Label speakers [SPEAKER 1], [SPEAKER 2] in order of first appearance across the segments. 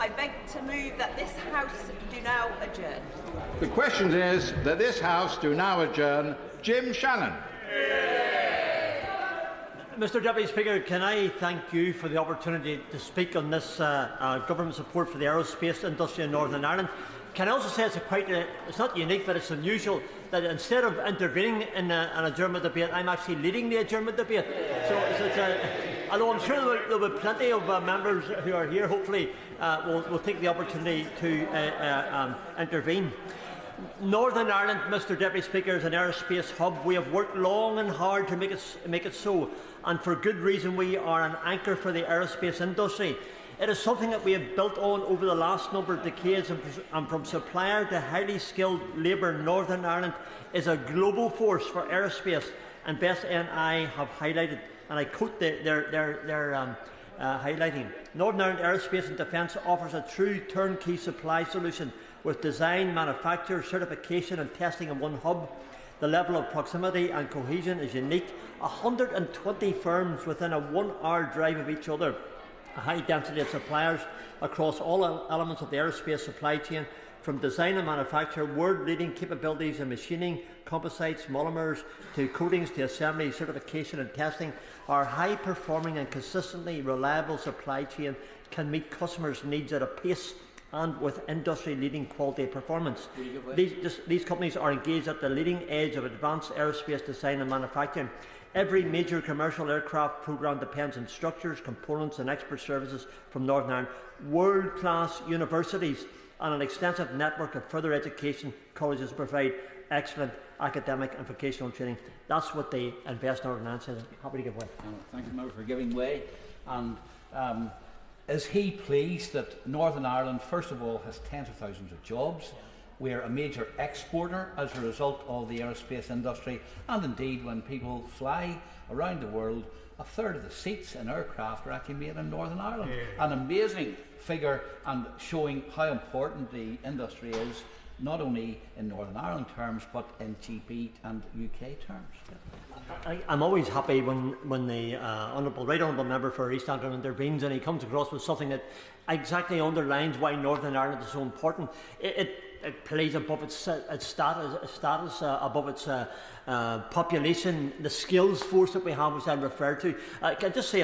[SPEAKER 1] I beg to move that this House do now adjourn.
[SPEAKER 2] The question is that this House do now adjourn. Jim Shannon.
[SPEAKER 3] Mr Deputy Speaker, can I thank you for the opportunity to speak on this government support for the aerospace industry in Northern Ireland? Can I also say it's not unique, but it's unusual that instead of intervening in an adjournment debate, I'm actually leading the adjournment debate. Although I'm sure there will be plenty of members who are here, hopefully will take the opportunity to intervene. Northern Ireland, Mr Deputy Speaker, is an aerospace hub. We have worked long and hard to make it so, and for good reason. We are an anchor for the aerospace industry. It is something that we have built on over the last number of decades, and from supplier to highly skilled labour, Northern Ireland is a global force for aerospace, and Best NI have highlighted, and I quote their highlighting, Northern Ireland Aerospace and Defence offers a true turnkey supply solution with design, manufacture, certification and testing in one hub. The level of proximity and cohesion is unique. 120 firms within a 1-hour drive of each other. A high density of suppliers across all elements of the aerospace supply chain, from design and manufacture, world-leading capabilities in machining, composites, monomers, to coatings, to assembly, certification and testing. Our high-performing and consistently reliable supply chain can meet customers' needs at a pace and with industry-leading quality performance. These companies are engaged at the leading edge of advanced aerospace design and manufacturing. Every major commercial aircraft programme depends on structures, components and expert services from Northern Ireland, world-class universities and an extensive network of further education colleges provide excellent academic and vocational training. That's what the Invest Northern Ireland says. I'm happy to give way.
[SPEAKER 4] Thank you, Member, for giving way. And is he pleased that Northern Ireland, first of all, has tens of thousands of jobs? We're a major exporter as a result of the aerospace industry, and indeed when people fly around the world, a third of the seats in aircraft are actually made in Northern Ireland. An amazing figure, and showing how important the industry is, not only in Northern Ireland terms but in GB and UK terms.
[SPEAKER 3] I'm always happy when the Right Honourable Member for East Antrim intervenes and he comes across with something that exactly underlines why Northern Ireland is so important. It plays above its status, above its population, the skills force that we have, which I referred to. Can I just say,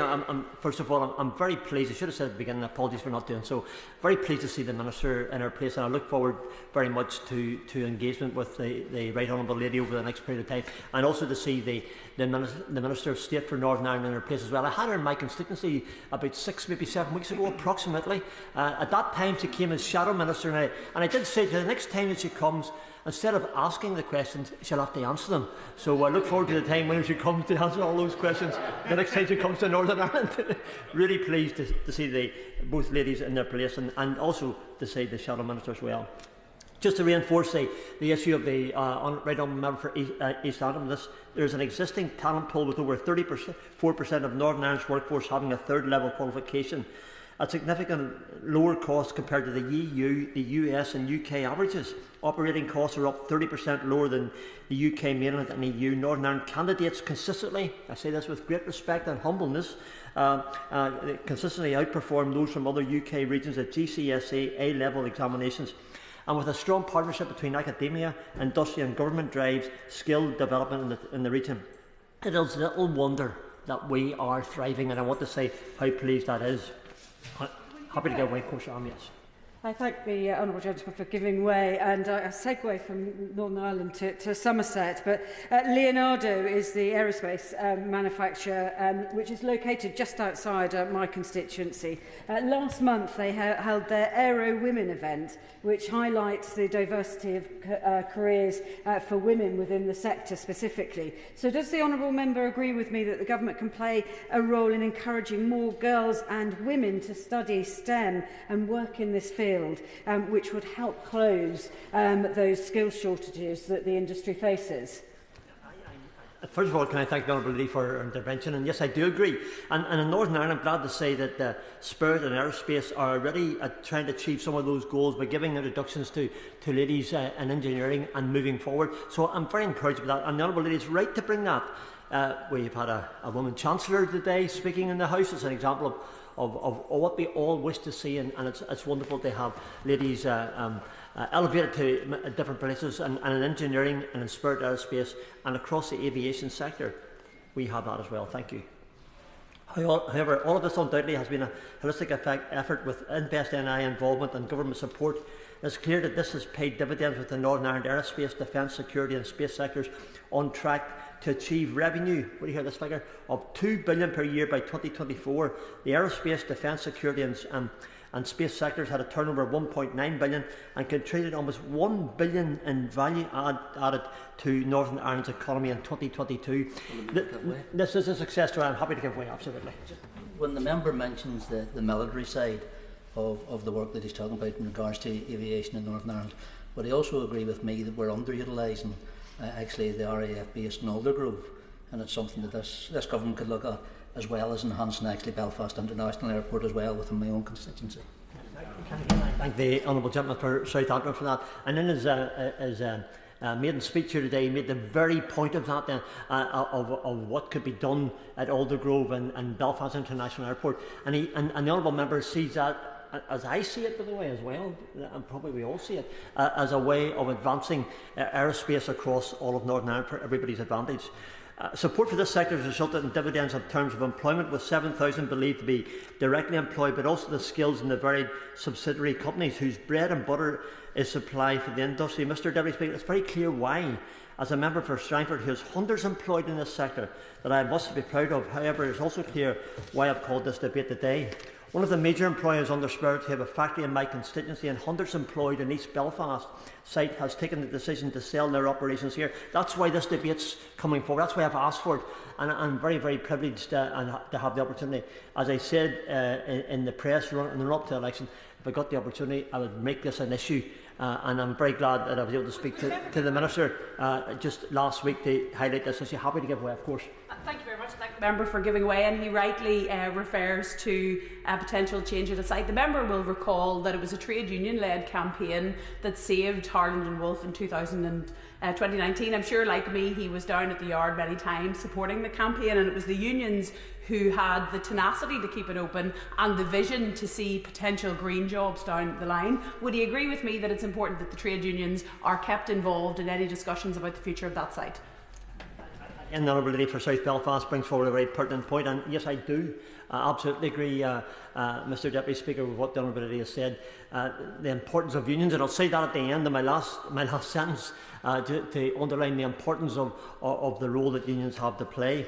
[SPEAKER 3] first of all, I'm very pleased. I should have said at the beginning, apologies for not doing so. Very pleased to see the Minister in her place, and I look forward very much to engagement with the Right Honourable Lady over the next period of time, and also to see the Minister of State for Northern Ireland in her place as well. I had her in my constituency about 6, maybe 7 weeks ago, approximately. At that time, she came as Shadow Minister, and I did say to her, the next time that she comes, instead of asking the questions, she'll have to answer them. So I look forward to the time when she comes to answer all those questions the next time she comes to Northern Ireland. Really pleased to see both ladies in their place, and also to see the Shadow Minister as well. Just to reinforce the issue of the Right Honourable Member for East Antrim, there's an existing talent pool with over 4% of Northern Ireland's workforce having a third level qualification, a significant lower cost compared to the EU, the US and UK averages. Operating costs are up 30% lower than the UK mainland and EU. Northern Ireland candidates consistently, I say this with great respect and humbleness, consistently outperform those from other UK regions at GCSE A-level examinations. And with a strong partnership between academia, industry and government drives skill development in the region, it is little wonder that we are thriving, and I want to say how pleased that is. Happy to give way, Coach Arm, yes.
[SPEAKER 5] I thank the Honourable Gentleman for giving way, and a segue from Northern Ireland to Somerset. But Leonardo is the aerospace manufacturer which is located just outside my constituency. Last month they held their Aero Women event, which highlights the diversity of careers for women within the sector specifically. So does the Honourable Member agree with me that the Government can play a role in encouraging more girls and women to study STEM and work in this field, which would help close those skills shortages that the industry faces?
[SPEAKER 3] First of all, can I thank the Honourable Lady for her intervention? And yes, I do agree. And in Northern Ireland, I'm glad to say that Spirit and Aerospace are already trying to achieve some of those goals by giving introductions to ladies in engineering and moving forward. So I'm very encouraged with that. And the Honourable Lady is right to bring that. We've had a woman Chancellor today speaking in the House as an example what we all wish to see, and it's wonderful to have ladies elevated to different places, and in engineering and in Spirit Aerospace and across the aviation sector. We have that as well. Thank you. However, all of this undoubtedly has been a holistic effort with Invest NI involvement and government support. It's clear that this has paid dividends with the Northern Ireland aerospace, defence, security and space sectors on track to achieve revenue, what do you hear this figure, of $2 billion per year by 2024. The aerospace, defence, security and space sectors had a turnover of $1.9 billion and contributed almost $1 billion in value added to Northern Ireland's economy in 2022. This is a success story I'm happy to give way, absolutely.
[SPEAKER 6] When the member mentions the military side of the work that he's talking about in regards to aviation in Northern Ireland, but he also agree with me that we're underutilising actually the RAF base in Aldergrove, and it's something that this government could look at, as well as enhancing actually Belfast International Airport as well within my own constituency.
[SPEAKER 3] I thank the Honourable Gentleman for Southampton for that. And in his maiden speech here today, he made the very point of that, of what could be done at Aldergrove and Belfast International Airport. And the Honourable Member sees that, as I see it, by the way, as well, and probably we all see it, as a way of advancing aerospace across all of Northern Ireland for everybody's advantage. Support for this sector has resulted in dividends in terms of employment, with 7,000 believed to be directly employed, but also the skills in the varied subsidiary companies whose bread and butter is supplied for the industry. Mr Deputy Speaker, it's very clear why, as a member for Strangford who has hundreds employed in this sector, that I must be proud of. However, it's also clear why I've called this debate today. One of the major employers under Spirit, who have a factory in my constituency and hundreds employed in East Belfast site, has taken the decision to sell their operations here. That's why this debate's coming forward. That's why I've asked for it, and I'm very, very privileged to have the opportunity. As I said in the press in the run-up to the election, if I got the opportunity, I would make this an issue. And I'm very glad that I was able to speak to the Minister just last week to highlight this issue. Happy to give way, of course.
[SPEAKER 7] Thank you very much. Thank the member for giving way, and he rightly refers to a potential change at the site. The member will recall that it was a trade union-led campaign that saved Harland and Wolff in 2019. I'm sure, like me, he was down at the yard many times supporting the campaign, and it was the unions who had the tenacity to keep it open and the vision to see potential green jobs down the line. Would he agree with me that it's important that the trade unions are kept involved in any discussions about the future of that site?
[SPEAKER 3] And the Honourable Lady for South Belfast brings forward a very pertinent point, and yes, I do absolutely agree, Mr Deputy Speaker, with what the Honourable Lady has said. The importance of unions, and I'll say that at the end of my last sentence to underline the importance of the role that unions have to play.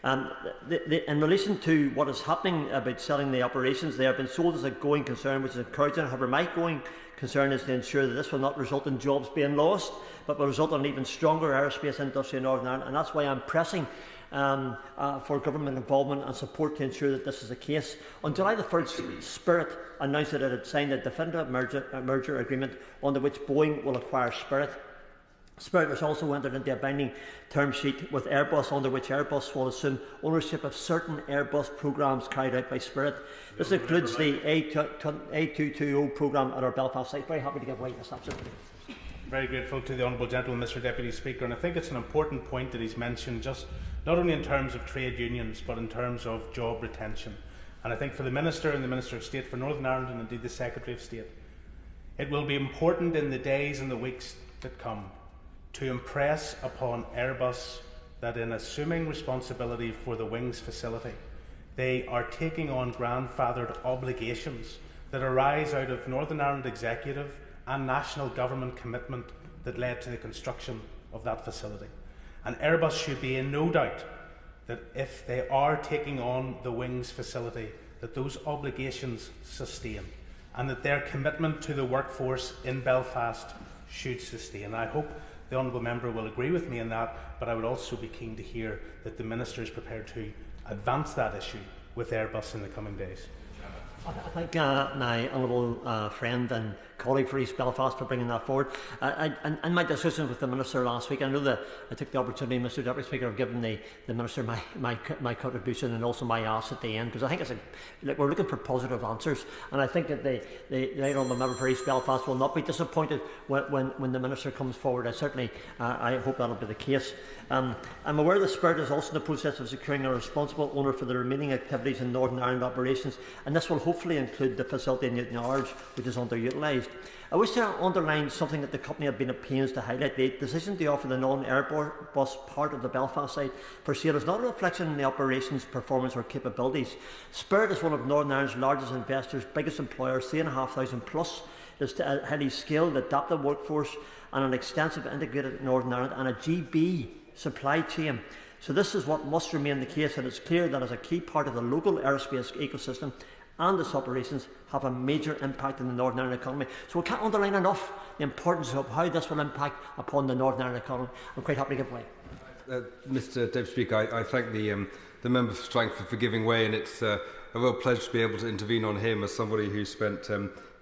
[SPEAKER 3] In relation to what is happening about selling the operations, they have been sold as a going concern, which is encouraging. However, my going concern is to ensure that this will not result in jobs being lost, but will result in an even stronger aerospace industry in Northern Ireland, and that's why I'm pressing for government involvement and support to ensure that this is the case. On July the 1st, Spirit announced that it had signed a definitive merger agreement under which Boeing will acquire Spirit. Spirit has also entered into a binding term sheet with Airbus, under which Airbus will assume ownership of certain Airbus programmes carried out by Spirit. This includes the A220 programme at our Belfast site. Very happy to give way to this, absolutely.
[SPEAKER 8] Very grateful to the Honourable Gentleman, Mr Deputy Speaker, and I think it's an important point that he's mentioned, just not only in terms of trade unions but in terms of job retention. And I think for the Minister and the Minister of State for Northern Ireland, and indeed the Secretary of State, it will be important in the days and the weeks that come to impress upon Airbus that in assuming responsibility for the Wings facility, they are taking on grandfathered obligations that arise out of Northern Ireland Executive and national government commitment that led to the construction of that facility. And Airbus should be in no doubt that if they are taking on the Wings facility, that those obligations sustain, and that their commitment to the workforce in Belfast should sustain. I hope the Honourable Member will agree with me on that, but I would also be keen to hear that the Minister is prepared to advance that issue with Airbus in the coming days.
[SPEAKER 3] I think my honourable friend and colleague for East Belfast for bringing that forward. In my discussions with the Minister last week, I know that I took the opportunity, Mr Deputy Speaker, of giving the Minister my contribution and also my ask at the end, because I think we're looking for positive answers, and I think that the Honourable Member for East Belfast will not be disappointed when the Minister comes forward. I hope that will be the case. I'm aware the Spirit is also in the process of securing a responsible owner for the remaining activities in Northern Ireland operations, and this will hopefully include the facility in Newton Ards, which is underutilised. I wish to underline something that the company have been at pains to highlight. The decision to offer the non-Airbus part of the Belfast site for sale is not a reflection on the operations, performance or capabilities. Spirit is one of Northern Ireland's largest investors, biggest employer, 3,500 plus. There's a highly skilled, adaptive workforce and an extensive integrated Northern Ireland and a GB supply chain. So this is what must remain the case, and it's clear that as a key part of the local aerospace ecosystem and its operations have a major impact on the Northern Ireland economy. So we can't underline enough the importance of how this will impact upon the Northern Ireland economy. I'm quite happy to give way.
[SPEAKER 9] Mr Deputy Speaker, I thank the member for Strangford for giving way, and it's a real pleasure to be able to intervene on him as somebody who spent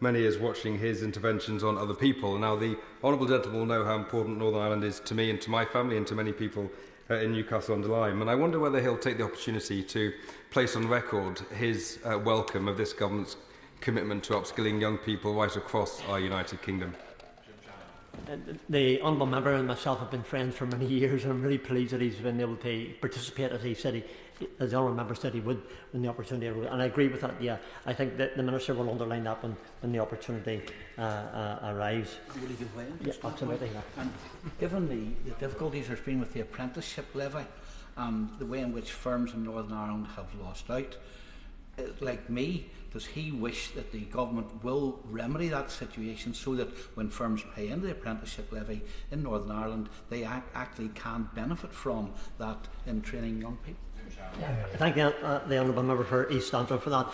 [SPEAKER 9] many years watching his interventions on other people. Now, the honourable gentleman will know how important Northern Ireland is to me and to my family and to many people in Newcastle-under-Lyme, and I wonder whether he'll take the opportunity to place on record his welcome of this government's commitment to upskilling young people right across our United Kingdom.
[SPEAKER 3] The honourable member and myself have been friends for many years, and I'm really pleased that he's been able to participate, as the honourable member said he would, when the opportunity arose. And I agree with that. Yeah, I think that the Minister will underline that when the opportunity arrives.
[SPEAKER 4] Will he give way?
[SPEAKER 3] Yeah, absolutely. Yeah.
[SPEAKER 4] And given the difficulties there's been with the apprenticeship levy and the way in which firms in Northern Ireland have lost out, like me, does he wish that the government will remedy that situation so that when firms pay into the apprenticeship levy in Northern Ireland, they actually can benefit from that in training young people?
[SPEAKER 3] Thank the honourable member for East Strangford for that.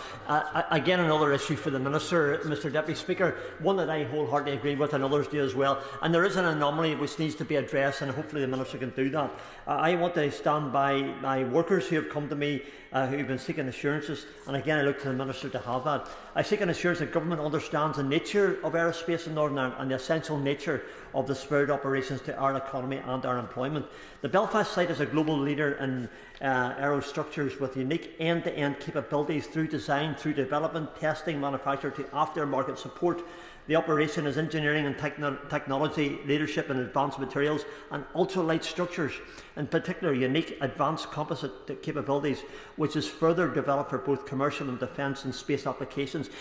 [SPEAKER 3] Again, another issue for the Minister, Mr Deputy Speaker, one that I wholeheartedly agree with and others do as well. And there is an anomaly which needs to be addressed, and hopefully the Minister can do that. I want to stand by my workers who have come to me who have been seeking assurances, and again I look to the Minister to have that. I seek an assurance that government understands the nature of aerospace in Northern Ireland and the essential nature of the Spirit operations to our economy and our employment. The Belfast site is a global leader in aerostructures with unique end-to-end capabilities through design, through development, testing, manufacture to aftermarket support. The operation is engineering and technology, leadership in advanced materials and ultralight structures, in particular unique advanced composite capabilities, which is further developed for both commercial and defence and space applications.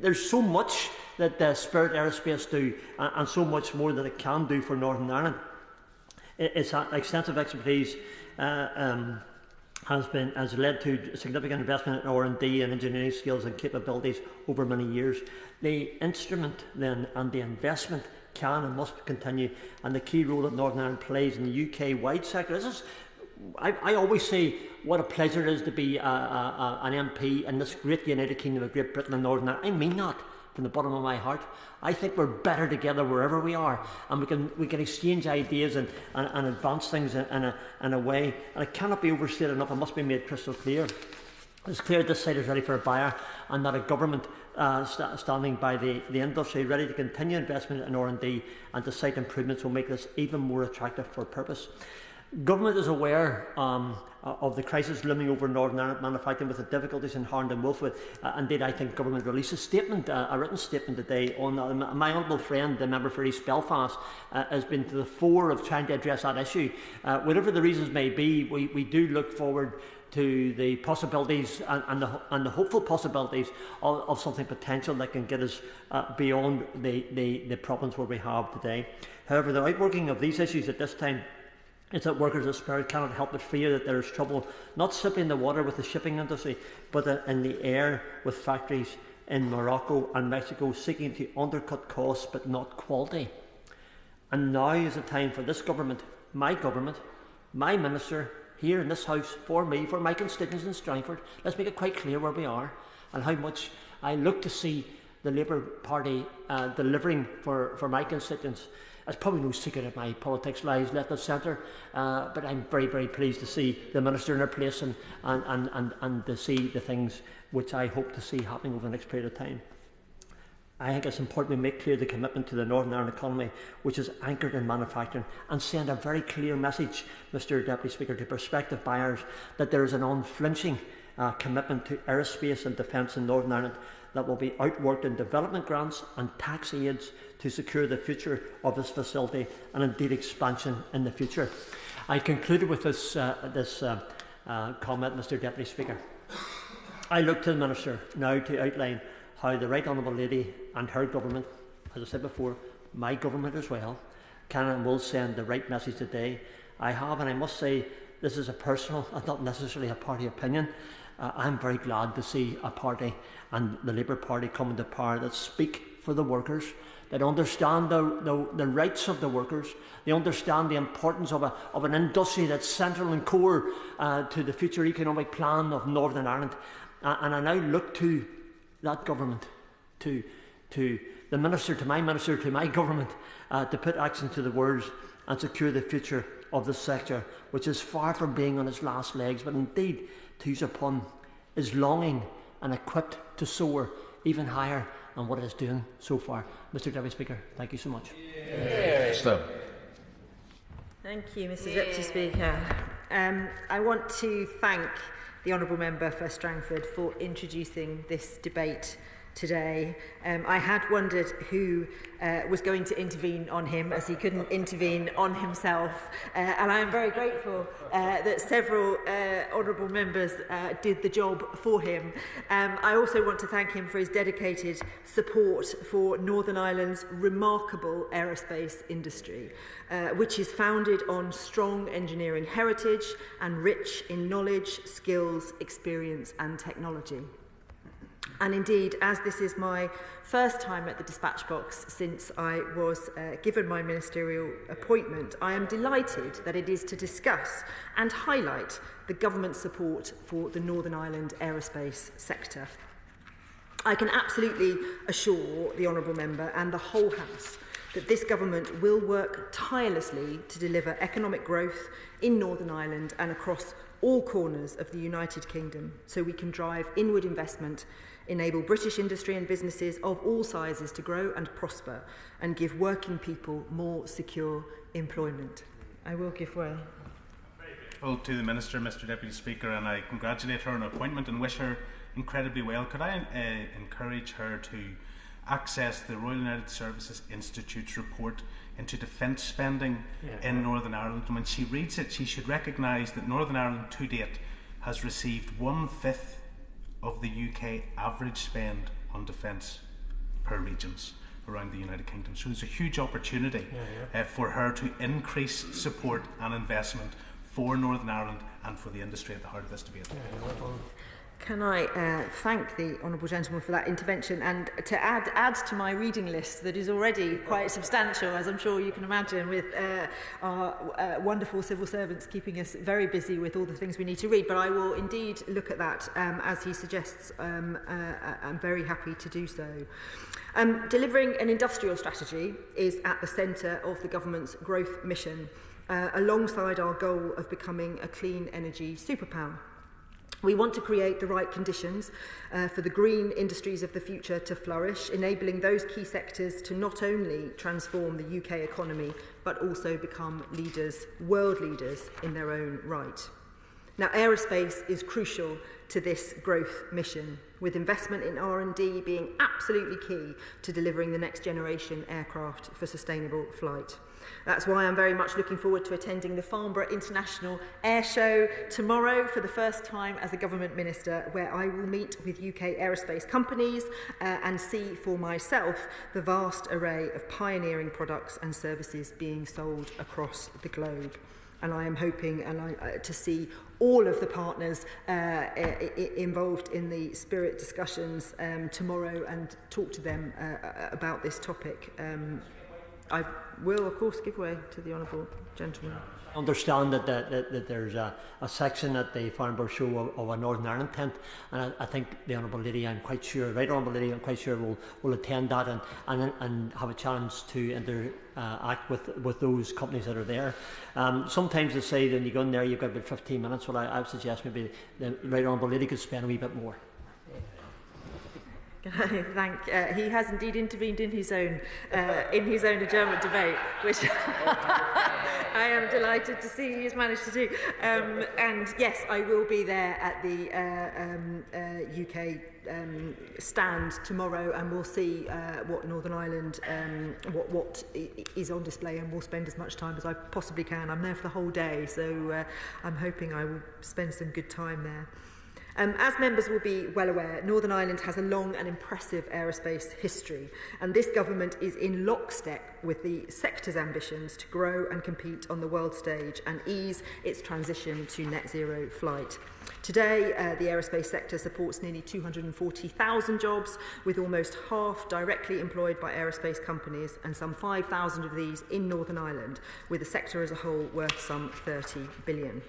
[SPEAKER 3] There's so much that Spirit Aerospace do and so much more that it can do for Northern Ireland. Its extensive expertise has led to significant investment in R&D and engineering skills and capabilities over many years. The instrument then and the investment can and must continue, and the key role that Northern Ireland plays in the UK-wide sector. I always say what a pleasure it is to be an MP in this great United Kingdom of Great Britain and Northern Ireland. I mean that from the bottom of my heart. I think we're better together wherever we are, and we can exchange ideas and advance things in a way, and it cannot be overstated enough. It must be made crystal clear. It's clear this site is ready for a buyer, and that a government standing by the industry, ready to continue investment in R&D and to site improvements, will make this even more attractive for purpose. Government is aware of the crisis looming over Northern Ireland manufacturing with the difficulties inherent in Wolfwood. Indeed, I think government released a statement, a written statement today on that. My honourable friend, the member for East Belfast, has been to the fore of trying to address that issue. Whatever the reasons may be, we do look forward to the possibilities and the hopeful possibilities of something potential that can get us beyond the problems where we have today. However, the outworking of these issues at this time is that workers at Spirit cannot help but fear that there is trouble not simply in the water with the shipping industry, but in the air with factories in Morocco and Mexico seeking to undercut costs but not quality. And now is the time for this government, my Minister, here in this House, for me, for my constituents in Strangford. Let's make it quite clear where we are and how much I look to see the Labour Party delivering for my constituents. It's probably no secret that my politics lies left of centre, but I'm very, very pleased to see the Minister in her place and to see the things which I hope to see happening over the next period of time. I think it's important we make clear the commitment to the Northern Ireland economy, which is anchored in manufacturing, and send a very clear message, Mr Deputy Speaker, to prospective buyers that there is an unflinching commitment to aerospace and defence in Northern Ireland that will be outworked in development grants and tax aids to secure the future of this facility and indeed expansion in the future. I concluded with this comment, Mr Deputy Speaker. I look to the Minister now to outline how the Right Honourable Lady and her government, as I said before, my government as well, can and will send the right message today. I have, and I must say, this is a personal and not necessarily a party opinion. I'm very glad to see a party and the Labour Party come into power that speak for the workers, that understand the rights of the workers, they understand the importance of an industry that's central and core to the future economic plan of Northern Ireland. And I now look to that government, to the Minister, to my government, to put action to the words and secure the future of the sector, which is far from being on its last legs, but indeed, to use upon, is longing and equipped to soar even higher than what it is doing so far. Mr Deputy Speaker, thank you so much.
[SPEAKER 10] Thank you, Mr Deputy Speaker. I want to thank the Honourable Member for Strangford for introducing this debate today. I had wondered who was going to intervene on him, as he couldn't intervene on himself, and I am very grateful that several honourable members did the job for him. I also want to thank him for his dedicated support for Northern Ireland's remarkable aerospace industry, which is founded on strong engineering heritage and rich in knowledge, skills, experience and technology. And indeed, as this is my first time at the dispatch box since I was given my ministerial appointment, I am delighted that it is to discuss and highlight the government support for the Northern Ireland aerospace sector. I can absolutely assure the Honourable Member and the whole House that this government will work tirelessly to deliver economic growth in Northern Ireland and across all corners of the United Kingdom, so we can drive inward investment, enable British industry and businesses of all sizes to grow and prosper, and give working people more secure employment. I will give way.
[SPEAKER 8] Well, to the Minister, Mr Deputy Speaker, and I congratulate her on her appointment and wish her incredibly well. Could I encourage her to access the Royal United Services Institute's report into defence spending in Northern Ireland, and when she reads it, she should recognise that Northern Ireland to date has received 1/5 of the UK average spend on defence per regions around the United Kingdom. So there's a huge opportunity for her to increase support and investment for Northern Ireland and for the industry at the heart of this debate.
[SPEAKER 10] Can I thank the Honourable Gentleman for that intervention, and to add to my reading list that is already quite substantial, as I'm sure you can imagine, with our wonderful civil servants keeping us very busy with all the things we need to read. But I will indeed look at that as he suggests. I'm very happy to do so. Delivering an industrial strategy is at the centre of the government's growth mission, alongside our goal of becoming a clean energy superpower. We want to create the right conditions for the green industries of the future to flourish, enabling those key sectors to not only transform the UK economy, but also become leaders, world leaders in their own right. Now, aerospace is crucial to this growth mission, with investment in R&D being absolutely key to delivering the next generation aircraft for sustainable flight. That's why I'm very much looking forward to attending the Farnborough International Air Show tomorrow for the first time as a government minister, where I will meet with UK aerospace companies and see for myself the vast array of pioneering products and services being sold across the globe. And I am hoping to see all of the partners involved in the Spirit discussions tomorrow and talk to them about this topic. I will, of course, give way to the Honourable Gentleman.
[SPEAKER 3] I understand that there's a section at the Farnborough show of a Northern Ireland tent, and I think the Honourable Lady, I'm quite sure, Right Honourable Lady, I'm quite sure will attend that and have a chance to interact with those companies that are there. Sometimes they say that when you go in there you've got about 15 minutes. Well, I would suggest maybe the Right Honourable Lady could spend a wee bit more.
[SPEAKER 10] Can I thank? He has indeed intervened in his own adjournment debate, which I am delighted to see he has managed to do. And yes, I will be there at the UK stand tomorrow, and we'll see what Northern Ireland, what is on display, and we'll spend as much time as I possibly can. I'm there for the whole day, so I'm hoping I will spend some good time there. As members will be well aware, Northern Ireland has a long and impressive aerospace history, and this government is in lockstep with the sector's ambitions to grow and compete on the world stage and ease its transition to net zero flight. Today, the aerospace sector supports nearly 240,000 jobs, with almost half directly employed by aerospace companies, and some 5,000 of these in Northern Ireland, with the sector as a whole worth some 30 billion.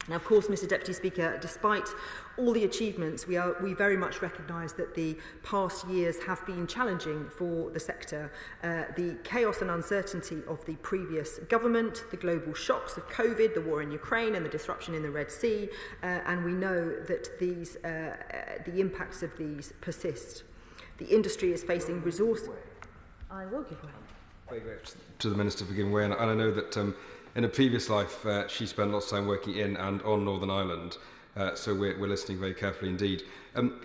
[SPEAKER 10] Now, of course, Mr Deputy Speaker, despite all the achievements, we very much recognise that the past years have been challenging for the sector. The chaos and uncertainty of the previous government, the global shocks of COVID, the war in Ukraine and the disruption in the Red Sea, and we know that the impacts of these persist. The industry is facing resource... I will give way.
[SPEAKER 9] To the Minister for giving way, and I know that in a previous life, she spent lots of time working in and on Northern Ireland, so we're listening very carefully indeed.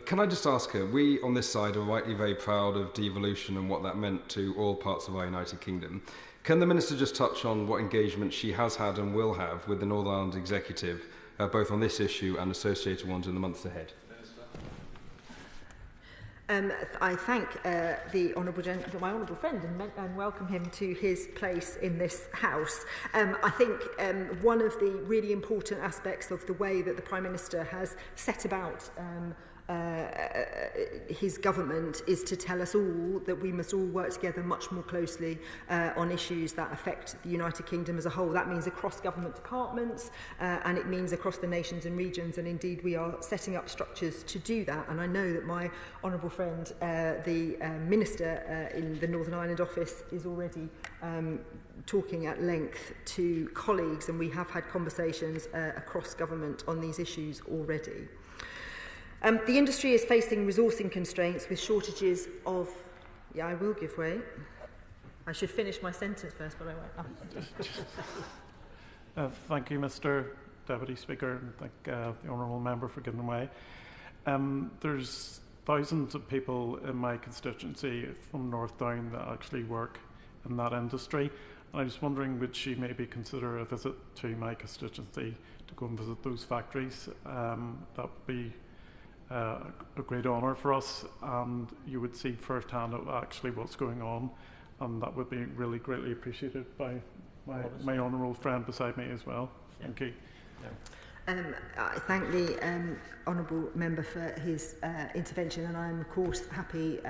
[SPEAKER 9] Can I just ask her, we on this side are rightly very proud of devolution and what that meant to all parts of our United Kingdom. Can the Minister just touch on what engagement she has had and will have with the Northern Ireland Executive, both on this issue and associated ones in the months ahead?
[SPEAKER 10] I thank my honourable friend and welcome him to his place in this House. I think one of the really important aspects of the way that the Prime Minister has set about his government is to tell us all that we must all work together much more closely on issues that affect the United Kingdom as a whole. That means across government departments and it means across the nations and regions, and indeed we are setting up structures to do that. And I know that my honourable friend, the Minister in the Northern Ireland office, is already talking at length to colleagues, and we have had conversations across government on these issues already. The industry is facing resourcing constraints with shortages of... Yeah, I will give way. I should finish my sentence first, but I won't.
[SPEAKER 11] Thank you, Mr Deputy Speaker, and thank the Honourable Member for giving way. There's thousands of people in my constituency from North Down that actually work in that industry, and I was wondering, would she maybe consider a visit to my constituency to go and visit those factories? That would be a great honour for us, and you would see firsthand actually what's going on, and that would be really greatly appreciated by my honourable friend beside me as well. Thank you.
[SPEAKER 10] I thank the honourable member for his intervention, and I'm of course happy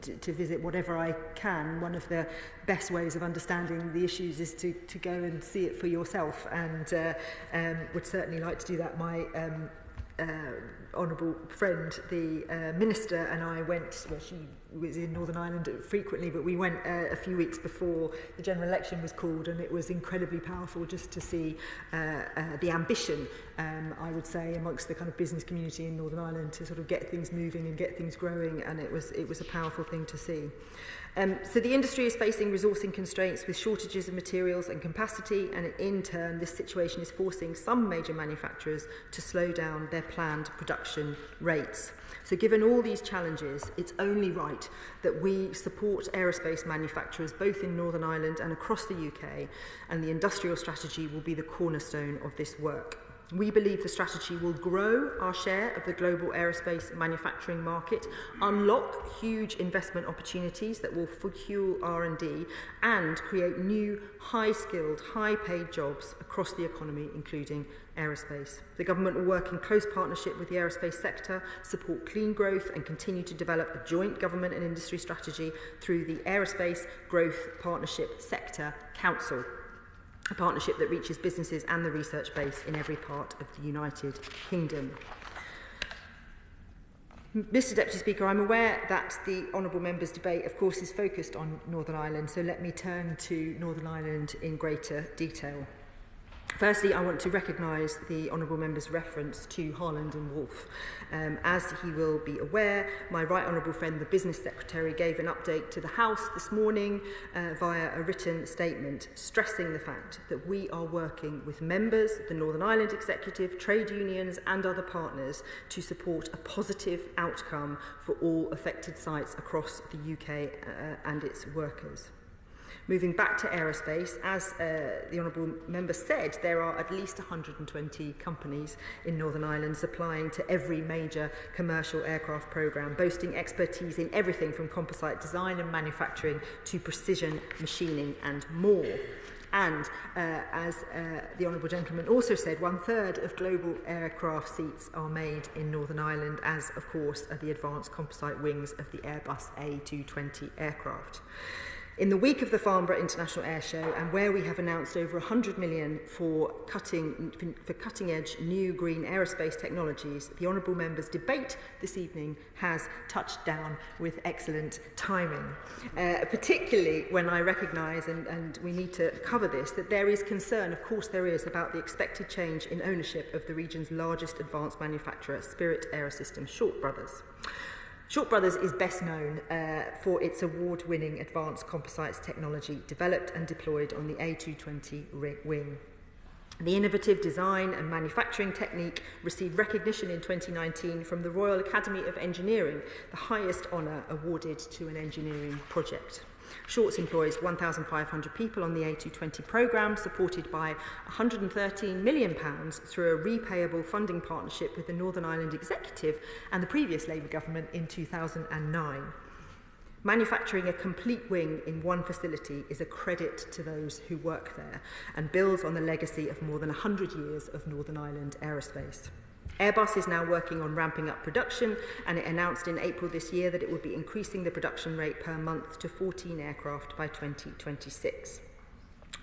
[SPEAKER 10] to visit whatever I can. One of the best ways of understanding the issues is to go and see it for yourself, and would certainly like to do that. My honourable friend, the Minister, and I went, well, she was in Northern Ireland frequently, but we went a few weeks before the general election was called, and it was incredibly powerful just to see the ambition, I would say, amongst the kind of business community in Northern Ireland to sort of get things moving and get things growing, and it was a powerful thing to see. So the industry is facing resourcing constraints with shortages of materials and capacity, and in turn this situation is forcing some major manufacturers to slow down their planned production rates. So given all these challenges, it's only right that we support aerospace manufacturers both in Northern Ireland and across the UK, and the industrial strategy will be the cornerstone of this work. We believe the strategy will grow our share of the global aerospace manufacturing market, unlock huge investment opportunities that will fuel R&D, and create new, high-skilled, high-paid jobs across the economy, including aerospace. The government will work in close partnership with the aerospace sector, support clean growth, and continue to develop a joint government and industry strategy through the Aerospace Growth Partnership Sector Council, a partnership that reaches businesses and the research base in every part of the United Kingdom. Mr Deputy Speaker, I'm aware that the honourable member's debate, of course, is focused on Northern Ireland, so let me turn to Northern Ireland in greater detail. Firstly, I want to recognise the Honourable Member's reference to Harland and Wolff. As he will be aware, my right honourable friend, the Business Secretary, gave an update to the House this morning via a written statement stressing the fact that we are working with members, the Northern Ireland Executive, trade unions and other partners to support a positive outcome for all affected sites across the UK and its workers. Moving back to aerospace, as the Honourable Member said, there are at least 120 companies in Northern Ireland supplying to every major commercial aircraft programme, boasting expertise in everything from composite design and manufacturing to precision machining and more. And as the Honourable Gentleman also said, 1/3 of global aircraft seats are made in Northern Ireland, as of course are the advanced composite wings of the Airbus A220 aircraft. In the week of the Farnborough International Air Show, and where we have announced over $100 million for cutting-edge new green aerospace technologies, the Honourable Member's debate this evening has touched down with excellent timing, particularly when I recognise, and we need to cover this, that there is concern, of course there is, about the expected change in ownership of the region's largest advanced manufacturer, Spirit Aerosystems Short Brothers. Short Brothers is best known for its award-winning advanced composites technology developed and deployed on the A220 wing. The innovative design and manufacturing technique received recognition in 2019 from the Royal Academy of Engineering, the highest honour awarded to an engineering project. Shorts employs 1,500 people on the A220 programme, supported by £113 million through a repayable funding partnership with the Northern Ireland Executive and the previous Labour government in 2009. Manufacturing a complete wing in one facility is a credit to those who work there and builds on the legacy of more than 100 years of Northern Ireland aerospace. Airbus is now working on ramping up production, and it announced in April this year that it would be increasing the production rate per month to 14 aircraft by 2026.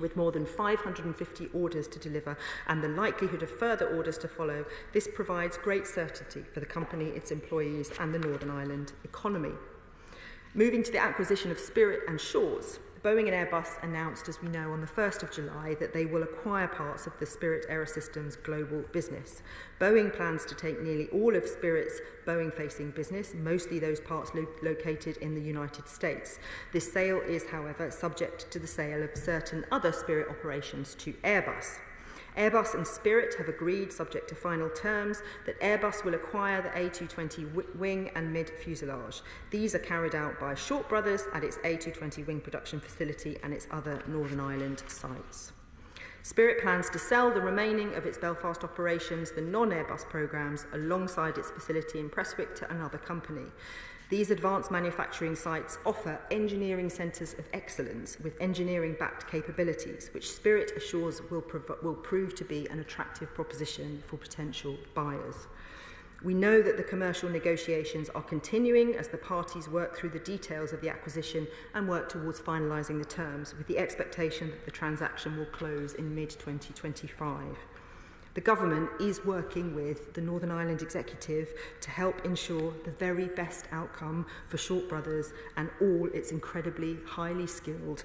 [SPEAKER 10] With more than 550 orders to deliver and the likelihood of further orders to follow, this provides great certainty for the company, its employees and the Northern Ireland economy. Moving to the acquisition of Spirit and Shorts, Boeing and Airbus announced, as we know, on the 1st of July that they will acquire parts of the Spirit Aerosystems global business. Boeing plans to take nearly all of Spirit's Boeing-facing business, mostly those parts located in the United States. This sale is, however, subject to the sale of certain other Spirit operations to Airbus. Airbus and Spirit have agreed, subject to final terms, that Airbus will acquire the A220 wing and mid-fuselage. These are carried out by Short Brothers at its A220 wing production facility and its other Northern Ireland sites. Spirit plans to sell the remaining of its Belfast operations, the non-Airbus programmes, alongside its facility in Prestwick to another company. These advanced manufacturing sites offer engineering centres of excellence with engineering-backed capabilities, which Spirit assures will prove to be an attractive proposition for potential buyers. We know that the commercial negotiations are continuing as the parties work through the details of the acquisition and work towards finalising the terms, with the expectation that the transaction will close in mid-2025. The government is working with the Northern Ireland Executive to help ensure the very best outcome for Short Brothers and all its incredibly highly skilled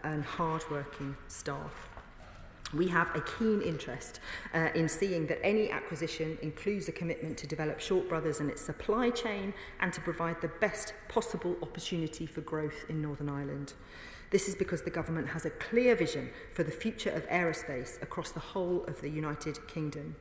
[SPEAKER 10] and hard-working staff. We have a keen interest in seeing that any acquisition includes a commitment to develop Short Brothers and its supply chain and to provide the best possible opportunity for growth in Northern Ireland. This is because the government has a clear vision for the future of aerospace across the whole of the United Kingdom.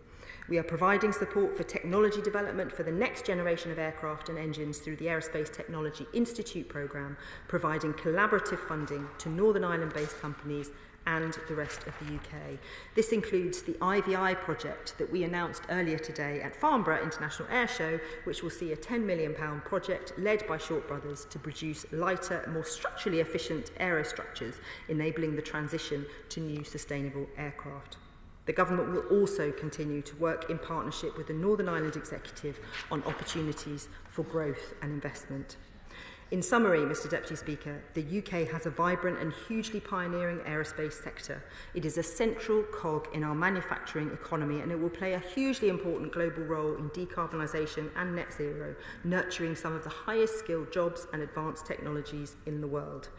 [SPEAKER 10] We are providing support for technology development for the next generation of aircraft and engines through the Aerospace Technology Institute programme, providing collaborative funding to Northern Ireland-based companies and the rest of the UK. This includes the IVI project that we announced earlier today at Farnborough International Air Show, which will see a £10 million project led by Short Brothers to produce lighter, more structurally efficient aerostructures, enabling the transition to new sustainable aircraft. The government will also continue to work in partnership with the Northern Ireland Executive on opportunities for growth and investment.
[SPEAKER 12] In summary, Mr Deputy Speaker, the UK has a vibrant and hugely pioneering aerospace sector. It is a central cog in our manufacturing economy, and it will play a hugely important global role in decarbonisation and net zero, nurturing some of the highest skilled jobs and advanced technologies in the world.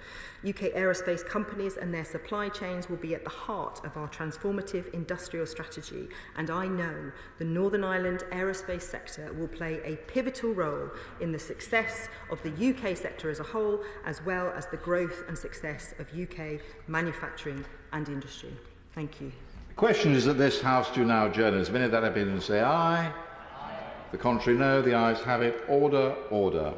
[SPEAKER 12] UK aerospace companies and their supply chains will be at the heart of our transformative industrial strategy, and I know the Northern Ireland aerospace sector will play a pivotal role in the success of the UK sector as a whole, as well as the growth and success of UK manufacturing and industry. Thank you.
[SPEAKER 2] The question is that this House do now adjourn. As many that have been say aye. The contrary no. The ayes have it. Order, order.